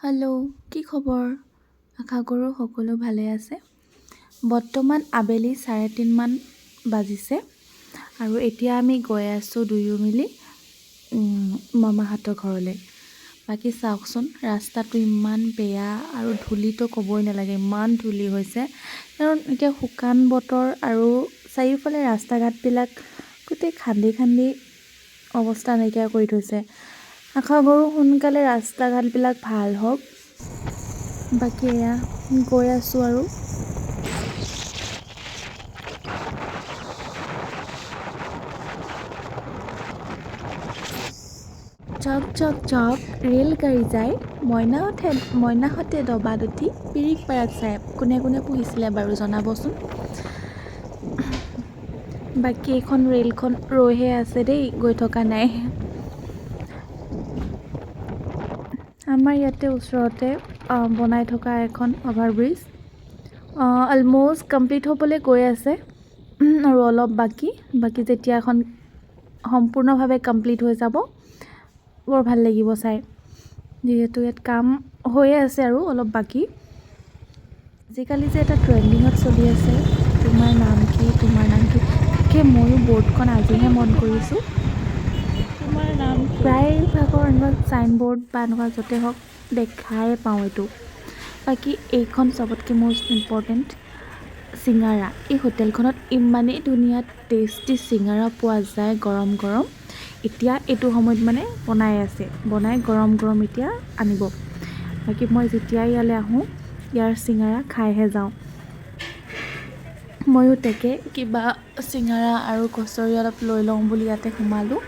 Hello', কি খবৰ? আশা কৰোঁ সকলো ভালে আছে। বৰ্তমান আবেলি 3:30 মান বাজিছে আৰু এতিয়া আমি গৈ আছোঁ দুয়ো মিলি মামাহঁতৰ ঘৰলৈ। বাকী চাওকচোন, ৰাস্তাটো ইমান বেয়া আৰু ধূলিটো ক'বই নালাগে, ইমান ধূলি হৈছে। কাৰণ এতিয়া শুকান বতৰ আৰু চাৰিওফালে ৰাস্তা ঘাটবিলাক গোটেই খান্দি অৱস্থা নাইকিয়া কৰি থৈছে। আশা কৰোঁ সোনকালে ৰাস্তা ঘাটবিলাক ভাল হওক। বাকী এয়া গৈ আছোঁ আৰু চক চক চক ৰেল গাড়ী যায়, মইনাহঁতে দবাত উঠি পিৰিক পাৰাক চাই। কোনে কোনে পঢ়িছিলে বাৰু জনাবচোন। বাকী এইখন ৰেলখন ৰৈহে আছে দেই, গৈ থকা নাই। আমাৰ ইয়াতে ওচৰতে বনাই থকা এখন অভাৰব্ৰিজ অলম'ষ্ট কমপ্লিট হ'বলৈ গৈ আছে আৰু অলপ বাকী যেতিয়া এখন সম্পূৰ্ণভাৱে কমপ্লিট হৈ যাব বৰ ভাল লাগিব চাই। যিহেতু ইয়াত কাম হৈয়ে আছে আৰু অলপ বাকী। আজিকালি যে এটা ট্ৰেণ্ডিঙত চলি আছে, তোমাৰ নাম কি তোমাৰ নাম কি, তাকে ময়ো ব'ৰ্ডখন আজিহে মন কৰিছোঁ। তোমাৰ নাম কি? প্ৰায়ভাগৰ এনেকুৱা ছাইনব'ৰ্ড বা এনেকুৱা য'তে হওক দেখাই পাওঁ এইটো। বাকী এইখন চবতকৈ মষ্ট ইম্পৰ্টেণ্ট চিঙাৰা। এই হোটেলখনত ইমানেই ধুনীয়া টেষ্টি চিঙাৰা পোৱা যায় গৰম গৰম। এতিয়া এইটো সময়ত মানে বনাই গৰম গৰম এতিয়া আনিব। বাকী মই যেতিয়াই ইয়ালৈ আহোঁ ইয়াৰ চিঙাৰা খাইহে যাওঁ। ময়ো তাকে কিবা চিঙাৰা আৰু কচৰি অলপ লৈ লওঁ বুলি ইয়াতে সোমালোঁ।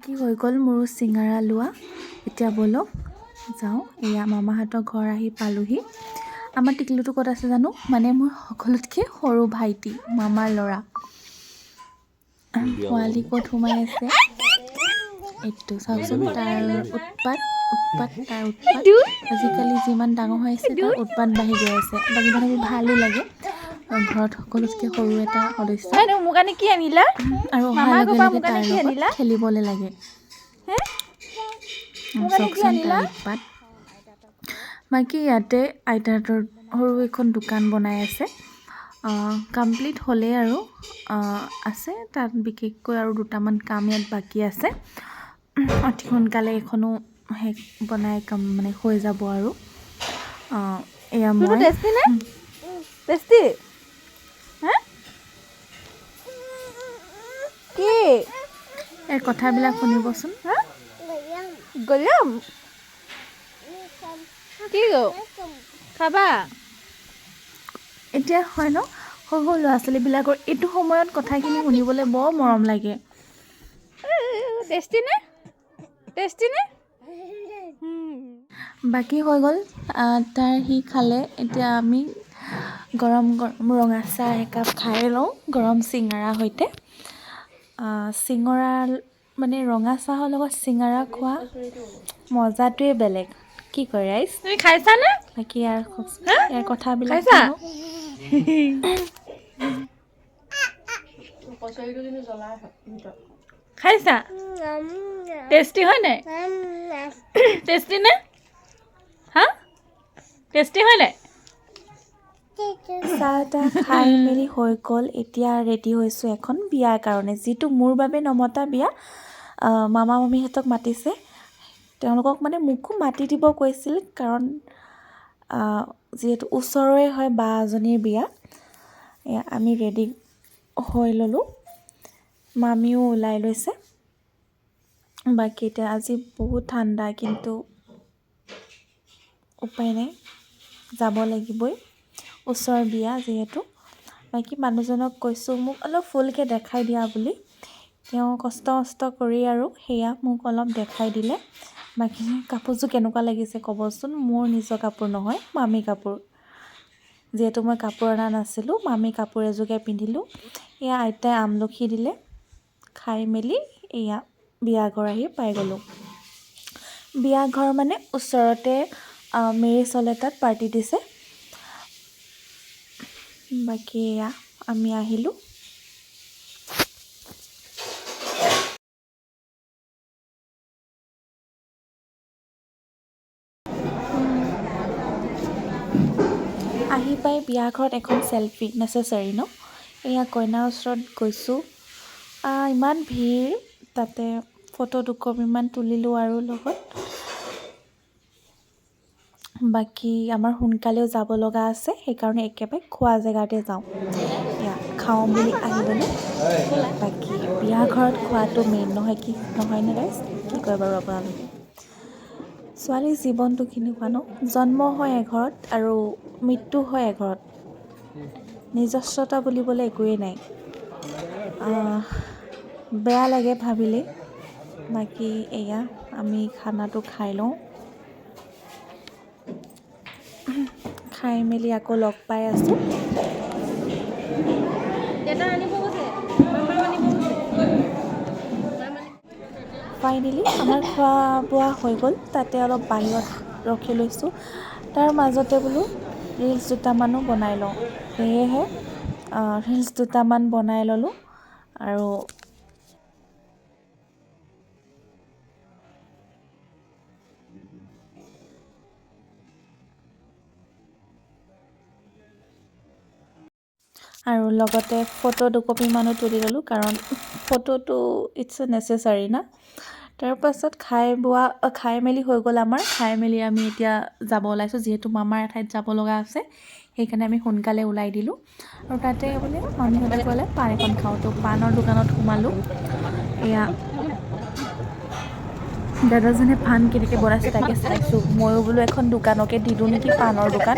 কি হৈ গ'ল মোৰো চিঙাৰা লোৱা। এতিয়া ব'লক যাওঁ, এয়া মামাহঁতৰ ঘৰ আহি পালোহি। আমাৰ টিকলুটো ক'ত আছে জানো, মানে মোৰ সকলোতকৈ সৰু ভাইটি, মামাৰ ল'ৰা। পোৱালি ক'ত সোমাই আছে এইটো চাওকচোন, তাৰ উৎপাত। আজিকালি যিমান ডাঙৰ হৈ আছে তাৰ উৎপাত বাঢ়ি গৈ আছে। বাকী মানুহবোৰ ভালো লাগে, ঘৰত সকলোতকৈ সৰু এটা সদস্য মোৰ কাৰণে কি আনিলা? আৰু অহাৰ লগে লগে তাৰ লগত খেলিবলৈ লাগে। চাওকচোন তাৰ উৎপাত। বাকী ইয়াতে আইতাহঁতৰ সৰু এখন দোকান বনাই আছে, কমপ্লিট হ'লেই আৰু আছে তাত বিশেষকৈ আৰু দুটামান কাম ইয়াত বাকী আছে। অতি সোনকালে এইখনো বনাই মানে হৈ যাব আৰু এয়া মই টেষ্টি হা কি এই কথাবিলাক শুনিবচোন। গৰম কি খাবা? এতিয়া হয় ন, সৰু সৰু ল'ৰা ছোৱালীবিলাকৰ এইটো সময়ত কথাখিনি শুনিবলৈ বৰ মৰম লাগে। টেষ্টি নে? বাকী হৈ গ'ল তাৰ সি খালে। এতিয়া আমি গৰম গৰম ৰঙা চাহ একাপ খাই লওঁ গৰম চিঙাৰাৰ সৈতে। চিঙৰা মানে ৰঙা চাহৰ লগত চিঙাৰা খোৱা মজাটোৱে বেলেগ। কি কৰে ৰাইজ? তুমি খাইছানে? বাকী ইয়াৰ কথাবিলাক খাইছা? শুনো। খাইছা? টেষ্টি হয় নাই? টেষ্টি নে? হা? টেষ্টি হয় নাই? চাহ তাহ খাই মেলি হৈ গ'ল। এতিয়া ৰেডি হৈছোঁ এখন বিয়াৰ কাৰণে, যিটো মোৰ বাবে নমতা বিয়া। মামা মামীহঁতক মাতিছে, তেওঁলোকক মানে মোকো মাতি দিব কৈছিল, কাৰণ যিহেতু ওচৰৰে হয় বা এজনীৰ বিয়া। এয়া আমি ৰেডি হৈ ল'লোঁ, মামীও ওলাই লৈছে। বাকী এতিয়া আজি বহুত ঠাণ্ডা, কিন্তু উপায় নাই, যাব লাগিবই, ওচৰৰ বিয়া যিহেতু। বাকী মানুহজনক কৈছোঁ মোক অলপ ফুলকৈ দেখাই দিয়া বুলি। তেওঁ কষ্ট কৰি আৰু সেয়া মোক অলপ দেখাই দিলে। বাকী কাপোৰযোৰ কেনেকুৱা লাগিছে ক'বচোন। মোৰ নিজৰ কাপোৰ নহয়, মামী কাপোৰ। যিহেতু মই কাপোৰ অনা নাছিলোঁ, মামী কাপোৰ এযোৰকে পিন্ধিলোঁ। এয়া আইতাই আমলখি দিলে, খাই মেলি এয়া বিয়াঘৰ আহি পাই গ'লোঁ। বিয়াঘৰ মানে ওচৰতে মেৰিজ হল এটাত পাৰ্টি দিছে। বাকী এয়া আমি আহিলোঁ। আহি পাই বিয়াঘৰত এখন চেলফি নেচেচাৰী ন। এয়া কইনাৰ ওচৰত গৈছোঁ, ইমান ভিৰ, তাতে ফটো দুকপিমান তুলিলোঁ আৰু লগত। বাকী আমাৰ সোনকালেও যাব লগা আছে, সেইকাৰণে একেবাৰে খোৱা জেগাতে যাওঁ। এয়া খাওঁ বুলি আহি গ'লোঁ। বাকী বিয়াঘৰত খোৱাটো মেইন নহয়, কি নহয়নে গাইজ, কি কয় বাৰু আপোনালোকে। ছোৱালীৰ জীৱনটো কেনেকুৱা ন, জন্ম হয় এঘৰত আৰু মৃত্যু হয় এঘৰত, নিজস্বতা বুলিবলৈ একোৱেই নাই। বেয়া লাগে ভাবিলেই। বাকী এয়া আমি খানাটো খাই লওঁ, খাই মেলি আকৌ লগ পাই আছোঁ। ফাইনেলি আমাৰ খোৱা বোৱা হৈ গ'ল, তাতে অলপ বাহিৰত ৰখি লৈছোঁ। তাৰ মাজতে বোলো ৰিলচ দুটামানো বনাই লওঁ, সেয়েহে ৰিলচ দুটামান বনাই ল'লোঁ। আৰু লগতে ফটো দুকপিমানো তুলি ল'লোঁ, কাৰণ ফটোটো ইটছ এ নেচেচাৰী না। তাৰপাছত খাই মেলি হৈ গ'ল আমাৰ। খাই মেলি আমি এতিয়া যাব ওলাইছোঁ, যিহেতু মামাৰ এঠাইত যাব লগা আছে, সেইকাৰণে আমি সোনকালে ওলাই দিলোঁ। আৰু তাতে বোলে মামীহঁতে ক'লে পাণ এখন খাওঁ, তো পাণৰ দোকানত সোমালোঁ। এয়া দাদাজনে পাণ কেনেকৈ বনাইছে তাকে চাইছোঁ। ময়ো বোলো এখন দোকানকে দি দিওঁ নেকি, পাণৰ দোকান।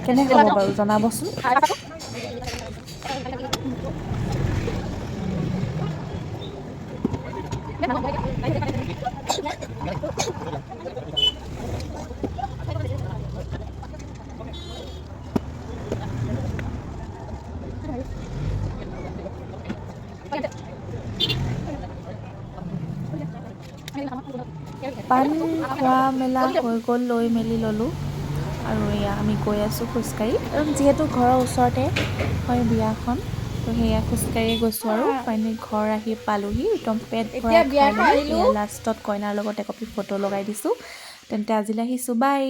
কেনে হ'ব বাৰু জনাবচোন। পাণ খোৱা মেলা হৈ গ'ল, লৈ মেলি ল'লোঁ। আৰু এয়া আমি গৈ আছোঁ খোজকাঢ়ি, আৰু যিহেতু ঘৰৰ ওচৰতে হয় বিয়াখন, তো সেয়া খোজকাঢ়িয়ে গৈছোঁ। আৰু ফাইনেলি ঘৰ আহি পালোঁহি, একদম পেট ভৰাই খাই মেলি এয়া লাষ্টত কইনাৰ লগত একপি ফটো লগাই দিছোঁ। তেন্তে আজিলৈ আহিছোঁ, বাই।